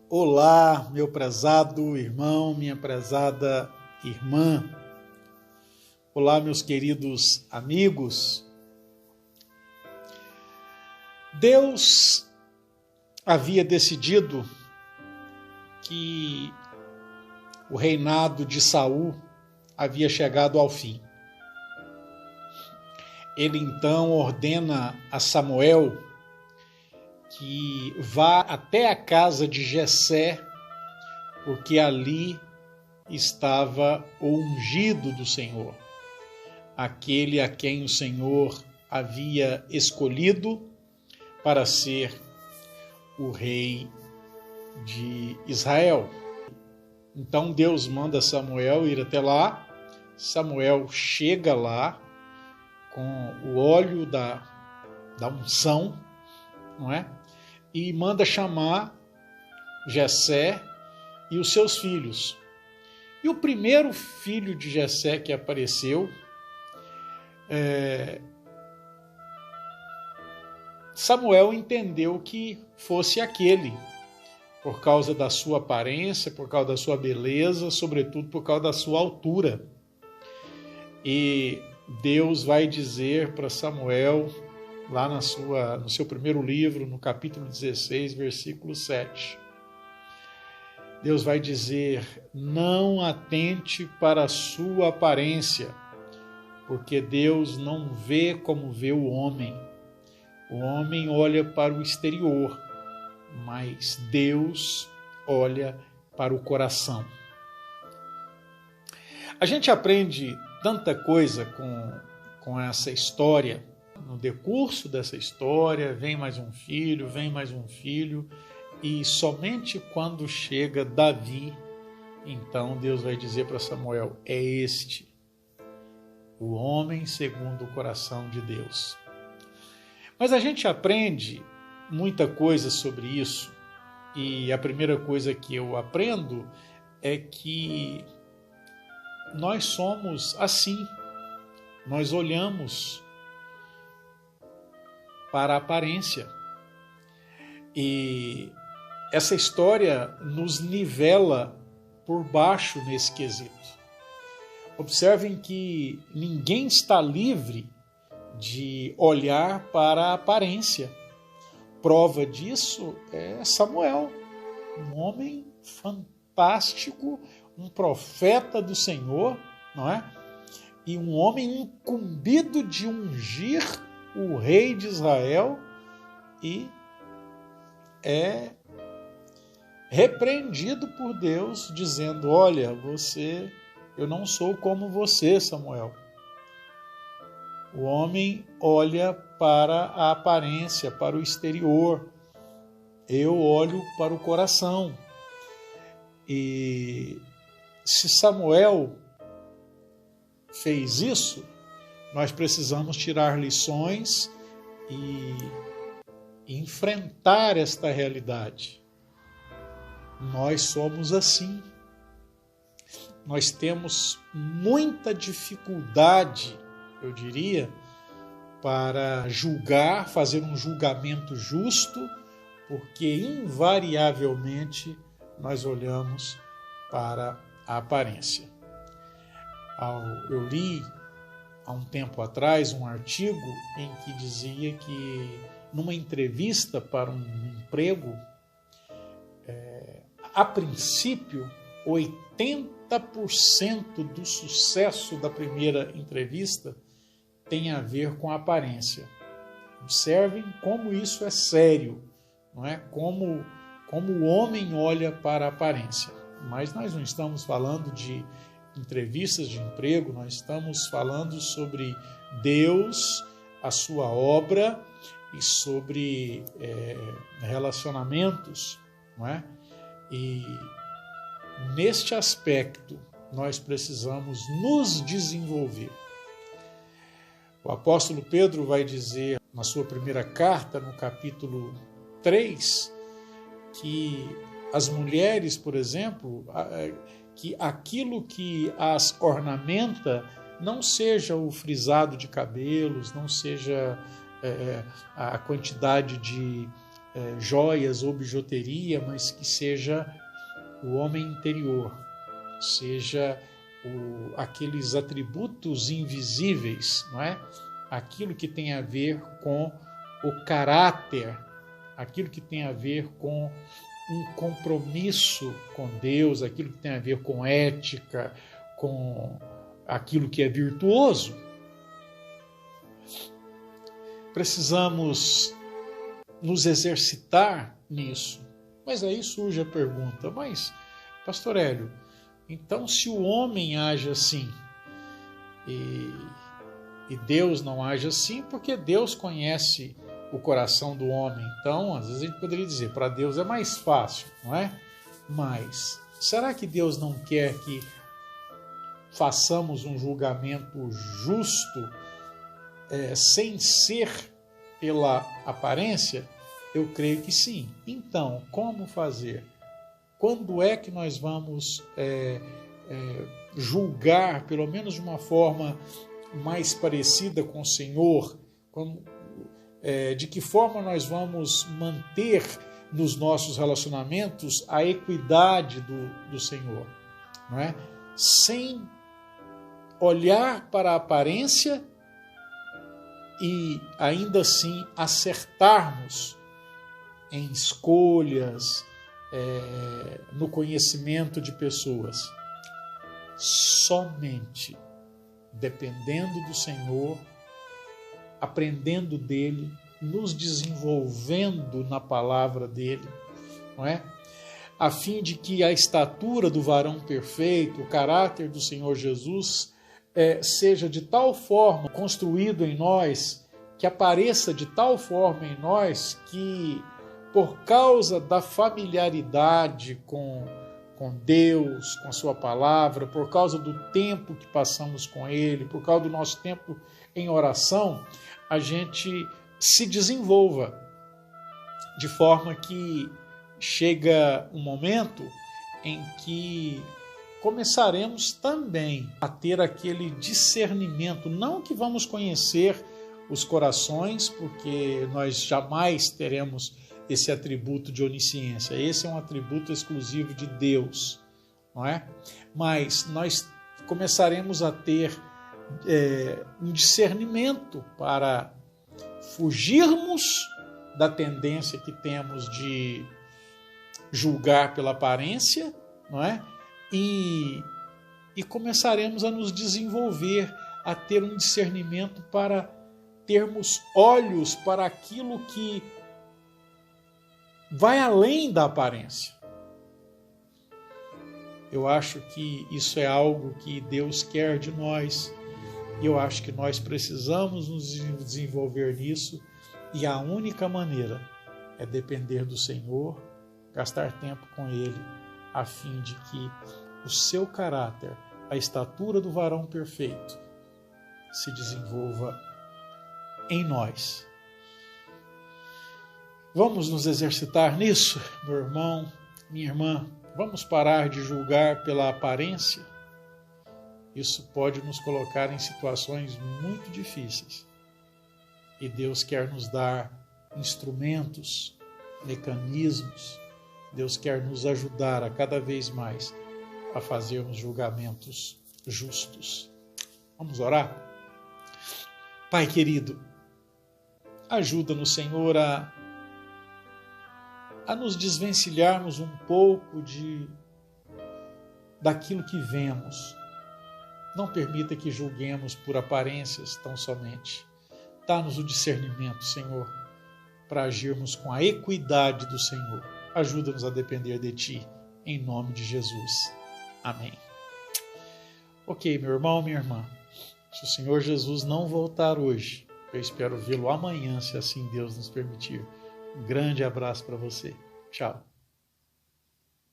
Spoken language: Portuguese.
Olá, meu prezado irmão, minha prezada irmã. Olá, meus queridos amigos. Deus havia decidido que o reinado de Saul havia chegado ao fim. Ele então ordena a Samuel que vá até a casa de Jessé, porque ali estava o ungido do Senhor, aquele a quem o Senhor havia escolhido para ser o rei de Israel. Então Deus manda Samuel ir até lá. Samuel chega lá com o óleo da unção, não é? E manda chamar Jessé e os seus filhos. E o primeiro filho de Jessé que apareceu, Samuel entendeu que fosse aquele, por causa da sua aparência, por causa da sua beleza, sobretudo por causa da sua altura. E Deus vai dizer para Samuel, lá no seu primeiro livro, no capítulo 16, versículo 7. Deus vai dizer: não atente para a sua aparência, porque Deus não vê como vê o homem. O homem olha para o exterior, mas Deus olha para o coração. A gente aprende tanta coisa com essa história. No decurso dessa história, vem mais um filho, e somente quando chega Davi, então Deus vai dizer para Samuel: é este, o homem segundo o coração de Deus. Mas a gente aprende muita coisa sobre isso, e a primeira coisa que eu aprendo é que nós somos assim, nós olhamos para a aparência. E essa história nos nivela por baixo nesse quesito. Observem que ninguém está livre de olhar para a aparência. Prova disso é Samuel, um homem fantástico, um profeta do Senhor, não é? E um homem incumbido de ungir o rei de Israel, e é repreendido por Deus, dizendo: olha, eu não sou como você, Samuel. O homem olha para a aparência, para o exterior. Eu olho para o coração. E se Samuel fez isso, nós precisamos tirar lições e enfrentar esta realidade. Nós somos assim. Nós temos muita dificuldade, eu diria, para julgar, fazer um julgamento justo, porque invariavelmente nós olhamos para a aparência. Eu li há um tempo atrás um artigo em que dizia que numa entrevista para um emprego, a princípio, 80% do sucesso da primeira entrevista tem a ver com a aparência. Observem como isso é sério, não é? Como o homem olha para a aparência. Mas nós não estamos falando de entrevistas de emprego, nós estamos falando sobre Deus, a sua obra e sobre relacionamentos, não é? E neste aspecto nós precisamos nos desenvolver. O apóstolo Pedro vai dizer na sua primeira carta, no capítulo 3, que as mulheres, por exemplo, que aquilo que as ornamenta não seja o frisado de cabelos, não seja a quantidade de joias ou bijuteria, mas que seja o homem interior, seja aqueles atributos invisíveis, não é? Aquilo que tem a ver com o caráter, aquilo que tem a ver com um compromisso com Deus, aquilo que tem a ver com ética, com aquilo que é virtuoso. Precisamos nos exercitar nisso. Mas aí surge a pergunta, mas, pastor Hélio, então se o homem age assim e Deus não age assim, porque Deus conhece o coração do homem. Então, às vezes a gente poderia dizer, para Deus é mais fácil, não é? Mas, será que Deus não quer que façamos um julgamento justo, sem ser pela aparência? Eu creio que sim. Então, como fazer? Quando é que nós vamos julgar, pelo menos de uma forma mais parecida com o Senhor? De que forma nós vamos manter nos nossos relacionamentos a equidade do Senhor, não é? Sem olhar para a aparência e ainda assim acertarmos em escolhas, no conhecimento de pessoas. Somente dependendo do Senhor, aprendendo dele, nos desenvolvendo na palavra dele, não é? A fim de que a estatura do varão perfeito, o caráter do Senhor Jesus, seja de tal forma construído em nós, que apareça de tal forma em nós, que por causa da familiaridade com Deus, com a sua palavra, por causa do tempo que passamos com ele, por causa do nosso tempo em oração, a gente se desenvolva, de forma que chega um momento em que começaremos também a ter aquele discernimento, não que vamos conhecer os corações, porque nós jamais teremos esse atributo de onisciência, esse é um atributo exclusivo de Deus, não é? Mas nós começaremos a ter um discernimento para fugirmos da tendência que temos de julgar pela aparência, não é? E começaremos a nos desenvolver, a ter um discernimento para termos olhos para aquilo que vai além da aparência. Eu acho que isso é algo que Deus quer de nós, e eu acho que nós precisamos nos desenvolver nisso, e a única maneira é depender do Senhor, gastar tempo com Ele, a fim de que o seu caráter, a estatura do varão perfeito, se desenvolva em nós. Vamos nos exercitar nisso, meu irmão, minha irmã. Vamos parar de julgar pela aparência. Isso pode nos colocar em situações muito difíceis. E Deus quer nos dar instrumentos, mecanismos. Deus quer nos ajudar a cada vez mais a fazermos julgamentos justos. Vamos orar? Pai querido, ajuda-nos, Senhor, a nos desvencilharmos um pouco daquilo que vemos. Não permita que julguemos por aparências tão somente. Dá-nos o discernimento, Senhor, para agirmos com a equidade do Senhor. Ajuda-nos a depender de Ti, em nome de Jesus. Amém. Ok, meu irmão, minha irmã, se o Senhor Jesus não voltar hoje, eu espero vê-lo amanhã, se assim Deus nos permitir. Um grande abraço para você. Tchau.